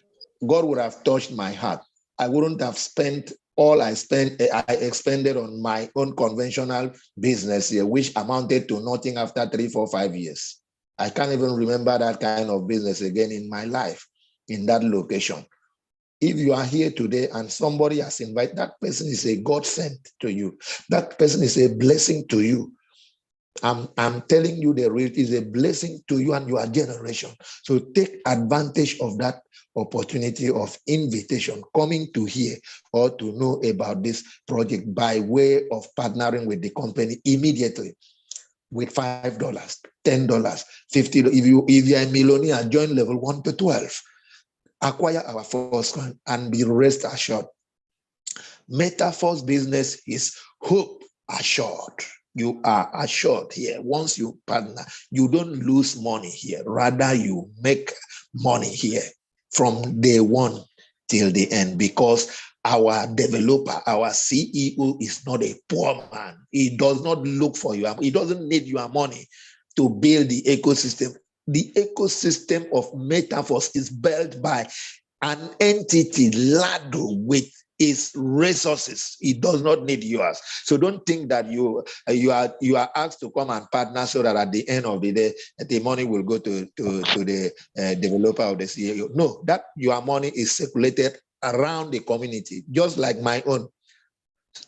God would have touched my heart. I wouldn't have spent all I expended on my own conventional business here, which amounted to nothing after 3, 4, 5 years. I can't even remember that kind of business again in my life, in that location. If you are here today and somebody has invited, that person is a God sent to you. That person is a blessing to you. I'm telling you the reality is a blessing to you and your generation. So take advantage of that opportunity of invitation, coming to hear or to know about this project by way of partnering with the company immediately with $5, $10, $50. If you are a millionaire, join level 1 to 12. Acquire our first coin and be rest assured. METAVERSE business is hope assured. You are assured here. Once you partner, you don't lose money here. Rather, you make money here from day one till the end, because our developer, our CEO is not a poor man. He does not look for you. He doesn't need your money to build the ecosystem. The ecosystem of METAVERSE is built by an entity laden with its resources. It does not need yours. So don't think that you are asked to come and partner so that at the end of the day, the money will go to the developer or the CEO. No, that your money is circulated around the community, just like my own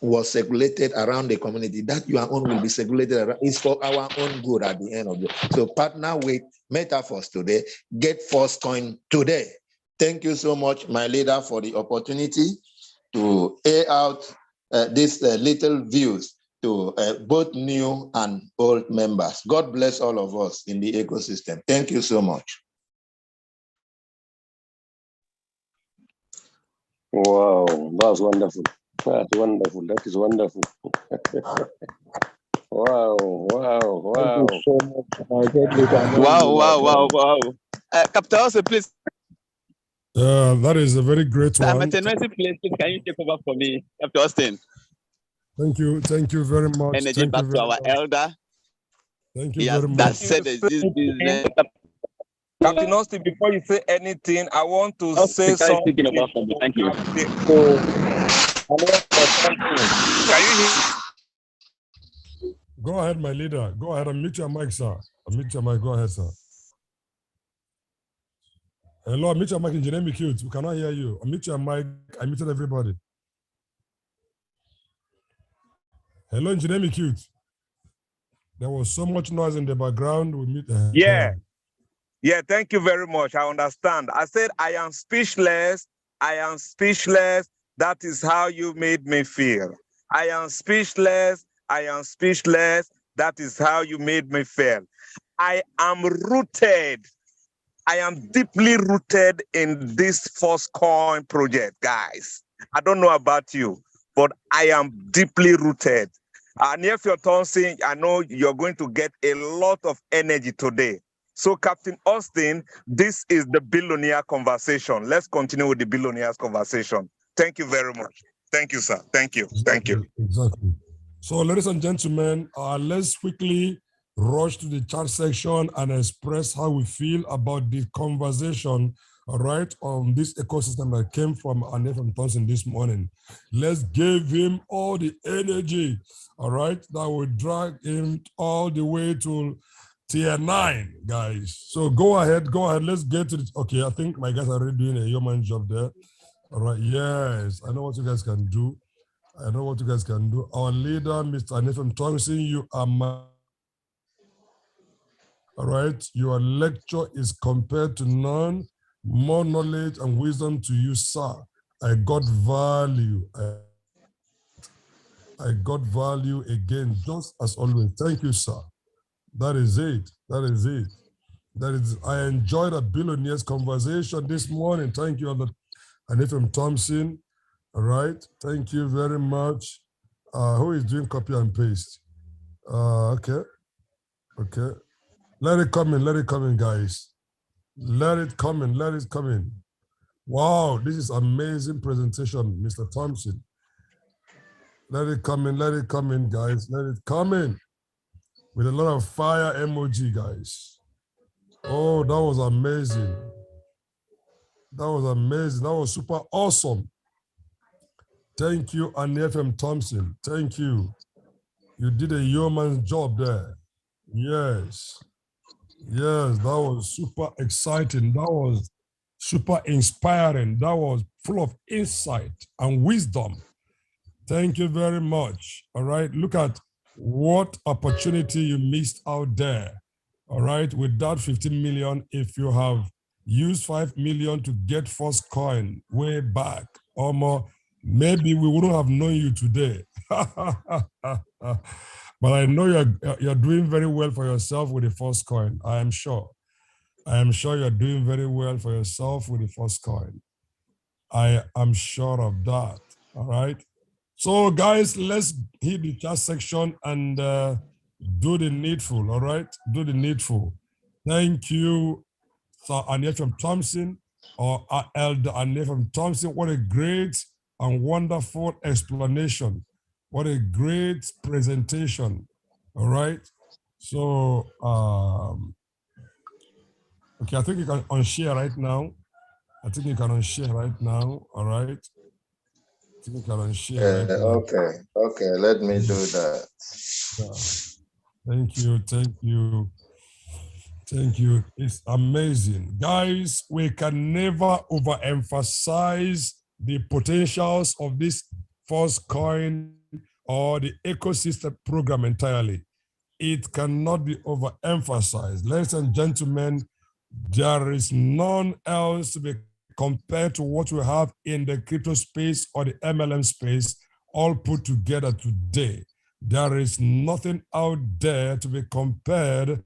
was circulated around the community. That your own will be circulated around. It's for our own good at the end of the day. So partner with METAVERSE today. Get first coin today. Thank you so much, my leader, for the opportunity to air out these little views to both new and old members. God bless all of us in the ecosystem. Thank you so much. Wow, that's wonderful. That's wonderful. That is wonderful. Wow. Thank you so much. Wow. Captain, also, please. That is a very great one. I'm at a noisy place. Can you take over for me, Captain Austin? Thank you very much. Energy back to our elder. Thank you very much. That said, this business. Captain Austin, before you say anything, I want to say something. Thank you. Can you hear? Go ahead, my leader. Go ahead. Unmute your mic, sir. Unmute your mic. Go ahead, sir. Hello, unmute your mic. Engineer Cute. We cannot hear you. Unmute your mic. I muted everybody. Hello, Engineer Cute. There was so much noise in the background. We mute. Yeah, thank you very much. I understand. I said, I am speechless. I am speechless. That is how you made me feel. I am speechless. I am speechless. That is how you made me feel. I am rooted. I am deeply rooted in this first coin project, guys. I don't know about you, but I am deeply rooted. And if you're Thompson, I know you're going to get a lot of energy today. So, Captain Austin, this is the billionaire conversation. Let's continue with the billionaires conversation. Thank you very much. Thank you, sir. Thank you. Thank you. Exactly. So, ladies and gentlemen, let's quickly rush to the chat section and express how we feel about the conversation, all right, on this ecosystem that came from Nathan Thompson this morning. Let's give him all the energy, all right, that will drag him all the way to tier 9, guys. So go ahead. Let's get to it. Okay, I think my guys are already doing a human job there. All right, yes, I know what you guys can do. Our leader, Mr. Nathan Thompson, you are my... All right, your lecture is compared to none, more knowledge and wisdom to you, sir. I got value. I got value again, just as always. Thank you, sir. That is it. I enjoyed a billionaire's conversation this morning. Thank you, Nathan Thompson. All right, thank you very much. Who is doing copy and paste? Okay. Let it come in, guys. Let it come in. Wow, this is amazing presentation, Mr. Thompson. Let it come in, guys. Let it come in. With a lot of fire emoji, guys. Oh, that was amazing. That was super awesome. Thank you, NFM Thompson. Thank you. You did a yeoman's job there. Yes, that was super exciting. That was super inspiring. That was full of insight and wisdom. Thank you very much. All right, look at what opportunity you missed out there. All right, with that 15 million, if you have used 5 million to get first coin way back or more, maybe we wouldn't have known you today. But I know you're doing very well for yourself with the first coin. I am sure you're doing very well for yourself with the first coin. I am sure of that. All right. So guys, let's hit the chat section and do the needful. All right. Do the needful. Thank you, Sir Anefem Thompson or Elder Anefem Thompson. What a great and wonderful explanation. What a great presentation. All right. So, okay, I think you can unshare right now. All right. I think you can unshare right now. Okay, let me do that. Thank you. It's amazing. Guys, we can never overemphasize the potentials of this first coin or the ecosystem program entirely. It cannot be overemphasized. Ladies and gentlemen, there is none else to be compared to what we have in the crypto space or the MLM space, all put together today. There is nothing out there to be compared.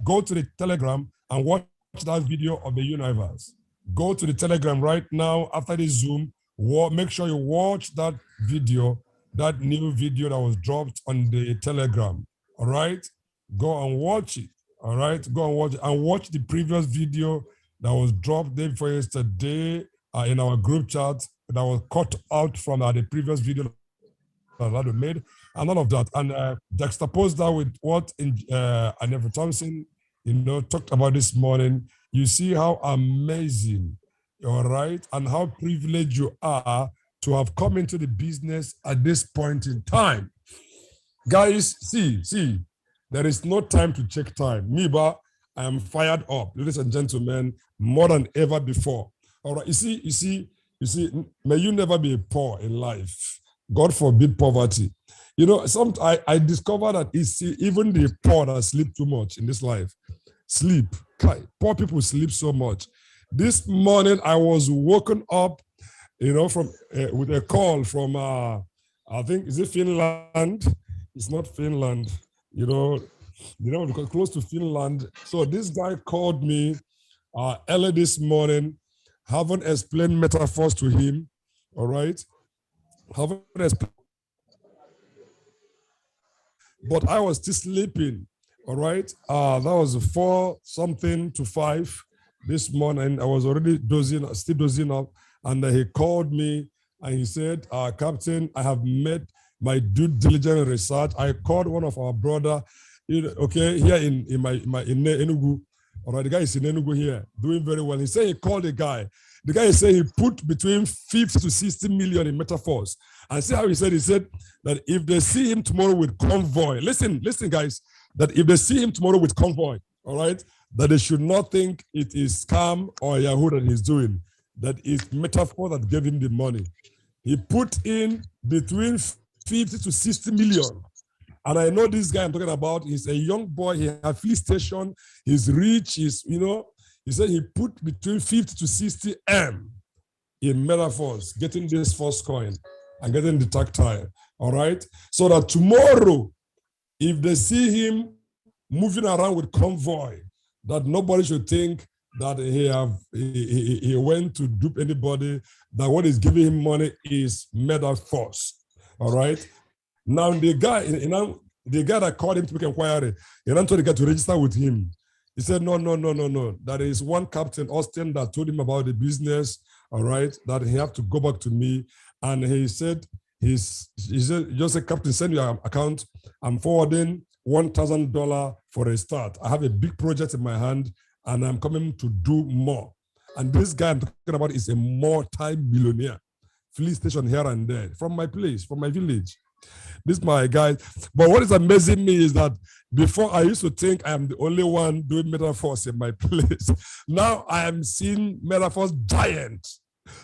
Go to the Telegram and watch that video of the universe. Go to the Telegram right now after the Zoom. Make sure you watch that video, that new video that was dropped on the Telegram. All right? Go and watch it. All right? Go and watch it. And watch the previous video that was dropped day before yesterday in our group chat that was cut out from the previous video that we made and all of that. And juxtapose that with what Anefem Thompson, talked about this morning. You see how amazing, all right, and how privileged you are to have come into the business at this point in time. Guys, see, there is no time to check time. Miba, I am fired up, ladies and gentlemen, more than ever before. All right, you see, may you never be poor in life. God forbid poverty. I discovered that even the poor that sleep too much in this life. Sleep. Poor people sleep so much. This morning I was woken up, from with a call from I think, is it Finland? It's not Finland. Because close to Finland. So this guy called me early this morning. Haven't explained metaphors to him. All right. haven't explained. But I was still sleeping. All right. That was 4 something to 5 this morning. I was already dozing, still dozing up. And he called me and he said, Captain, I have made my due diligence research. I called one of our brother, okay, here in Enugu. All right, the guy is in Enugu here, doing very well. He said he called the guy. The guy said he put between 50 to 60 million in METAVERSE. And see how he said that if they see him tomorrow with convoy, listen, guys, that if they see him tomorrow with convoy, all right, that they should not think it is scam or Yahoo that he's doing, that it's METAVERSE that gave him the money. He put in between 50 to 60 million. And I know this guy I'm talking about, he's a young boy, he has fleet station, he's rich, he's, he said he put between 50 to 60 M in METAVERSE, getting this first coin and getting the tactile, all right? So that tomorrow, if they see him moving around with convoy, that nobody should think that he went to dupe anybody, that what is giving him money is METAVERSE, all right? Now the guy that called him to make inquiry, he then told the guy to register with him. He said, no. There is one Captain Austin that told him about the business, all right, that he have to go back to me. And he said, he said, just say, Captain, send your account. I'm forwarding $1,000 for a start. I have a big project in my hand and I'm coming to do more. And this guy I'm talking about is a multi-millionaire. Fleet station here and there, from my place, from my village. This is my guy. But what is amazing me is that before I used to think I am the only one doing METAVERSE in my place. Now I am seeing METAVERSE giant.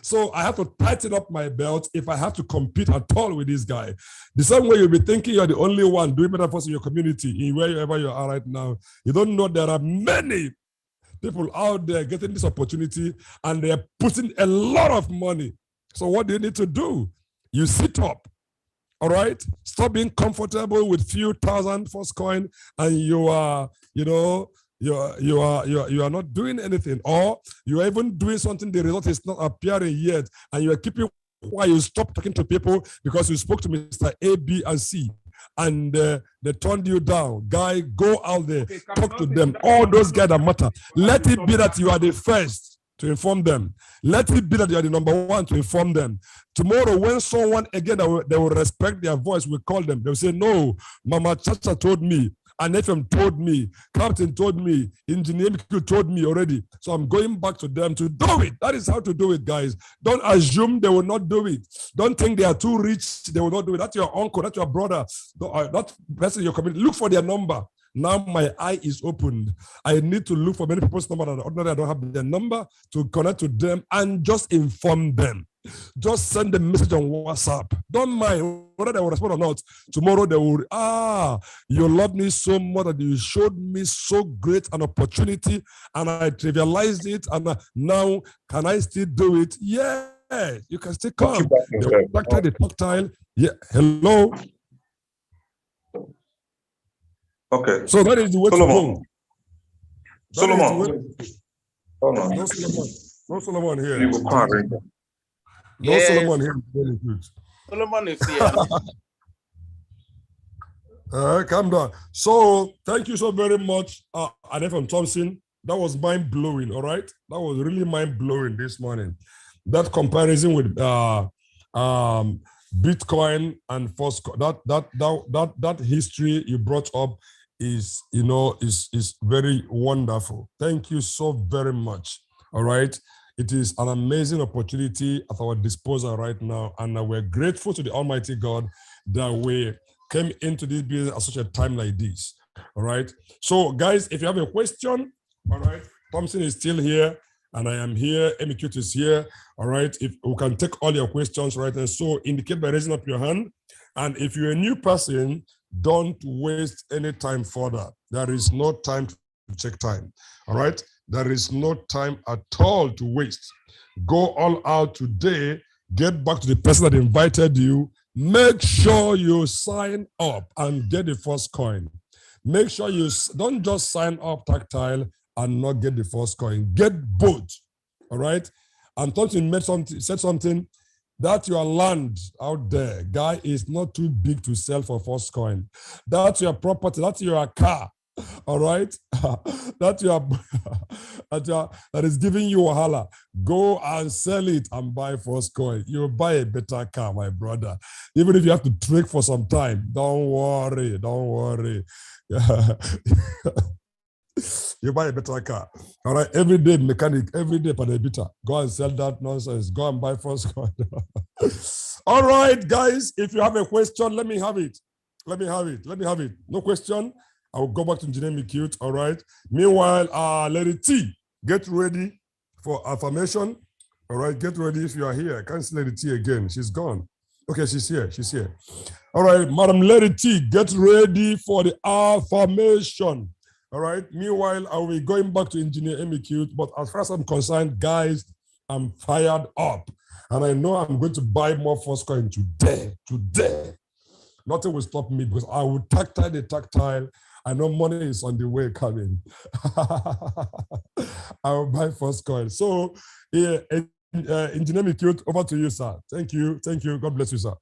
So I have to tighten up my belt if I have to compete at all with this guy. The same way you'll be thinking you're the only one doing METAVERSE in your community, in wherever you are right now. You don't know there are many people out there getting this opportunity and they're putting a lot of money. So what do you need to do? You sit up. All right, stop being comfortable with few thousand first coin, and you are not doing anything, or you are even doing something. The result is not appearing yet, and you are keeping quiet. You stop talking to people because you spoke to Mr. A, B, and C, and they turned you down. Guy, go out there, talk to them. All those guys that matter. Let it be that you are the first to inform them. Let it be that you are the number one to inform them. Tomorrow, when someone, again, they will respect their voice, we call them. They'll say, no, Mama Chacha told me, and FM told me, Captain told me, Engineer MQ told me already. So I'm going back to them to do it. That is how to do it, guys. Don't assume they will not do it. Don't think they are too rich, they will not do it. That's your uncle, that's your brother, that person in your community. Look for their number. Now my eye is opened. I need to look for many people's number that ordinarily I don't have their number, to connect to them and just inform them. Just send a message on WhatsApp. Don't mind whether they will respond or not. Tomorrow they will, you love me so much that you showed me so great an opportunity and I trivialized it. And now can I still do it? Yeah, you can still come. The tactile. Yeah, hello. Okay. So that is the way Solomon. to go. Solomon. No Solomon here. You will come right. No yes. Solomon here. Very good. Solomon is here. Calm down. So thank you so very much, Anefam Thompson. That was mind blowing. All right, that was really mind blowing this morning. That comparison with Bitcoin and first that history you brought up is very wonderful. Thank you so very much. All right. It is an amazing opportunity at our disposal right now, and we're grateful to the Almighty God that we came into this business at such a time like this. All right. So, guys, if you have a question, all right, Thompson is still here, and I am here. MEQ is here. All right. If we can take all your questions right now, so indicate by raising up your hand. And if you're a new person, don't waste any time further. There is no time to check time. All right. There is no time at all to waste. Go all out today. Get back to the person that invited you. Make sure you sign up and get the first coin. Make sure you don't just sign up tactile and not get the first coin. Get both. All right. And Thompson said something. That your land out there, guy, is not too big to sell for first coin. That's your property. That's your car. All right, that is giving you a holla. Go and sell it and buy first coin. You'll buy a better car, my brother. Even if you have to trek for some time, don't worry, don't worry. You buy a better car. All right, every day mechanic, every day per beta. Go and sell that nonsense. Go and buy first coin. All right, guys, if you have a question, let me have it. Let me have it. Let me have it. No question. I'll go back to Engineer Mikute. All right. Meanwhile, Lady T, get ready for affirmation. All right, get ready if you are here. I can't see Lady T again. She's gone. Okay, she's here. She's here. All right, Madam Lady T, get ready for the affirmation. All right. Meanwhile, I will be going back to Engineer Mikute. But as far as I'm concerned, guys, I'm fired up. And I know I'm going to buy more first coin today. Today. Nothing will stop me because I will tactile the tactile. I know money is on the way coming. I will buy first coin. So, yeah, Engineer Mikute, over to you, sir. Thank you. Thank you. God bless you, sir.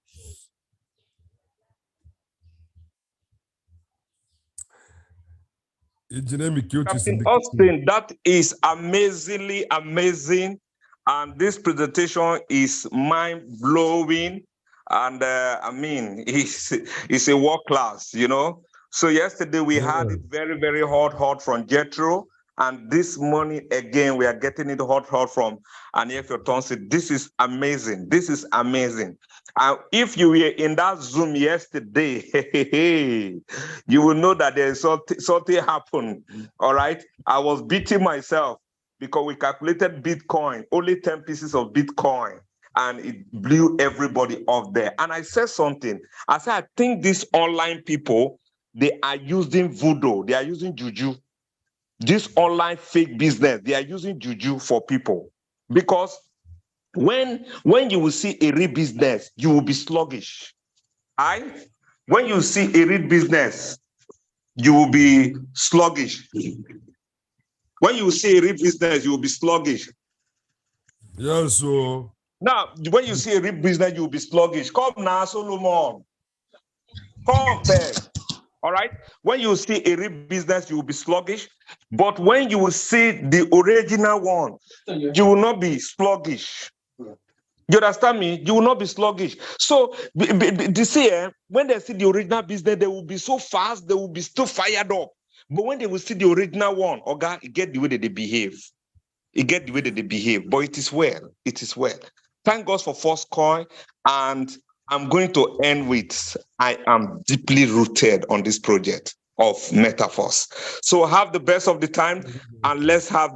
Engineer Mikute is in the Austin, that is amazingly amazing. And this presentation is mind-blowing. And I mean, it's a world class, you know. So yesterday we had it very, very hot from Jethro. And this morning, again, we are getting it hot from Aniefio Tonsi. This is amazing. This is amazing. If you were in that Zoom yesterday, you will know that there is something happened, all right? I was beating myself because we calculated Bitcoin, only 10 pieces of Bitcoin, and it blew everybody off there. And I said something. I said, I think these online people, they are using voodoo. They are using juju. This online fake business, they are using juju for people. Because when you will see a real business, you will be sluggish. When you see a real business, you will be sluggish. When you see a real business, you will be sluggish. Yes, so. Now, when you see a real business, you will be sluggish. Come now, Solomon. Come there. All right. When you see a real business, you will be sluggish. But when you will see the original one, you will not be sluggish. You understand me? You will not be sluggish. So, this year, when they see the original business, they will be so fast, they will be so fired up. But when they will see the original one, okay, you get the way that they behave. You get the way that they behave. But it is well. It is well. Thank God for first coin. And I'm going to end with, I am deeply rooted on this project of METAVERSE. So have the best of the time, and let's have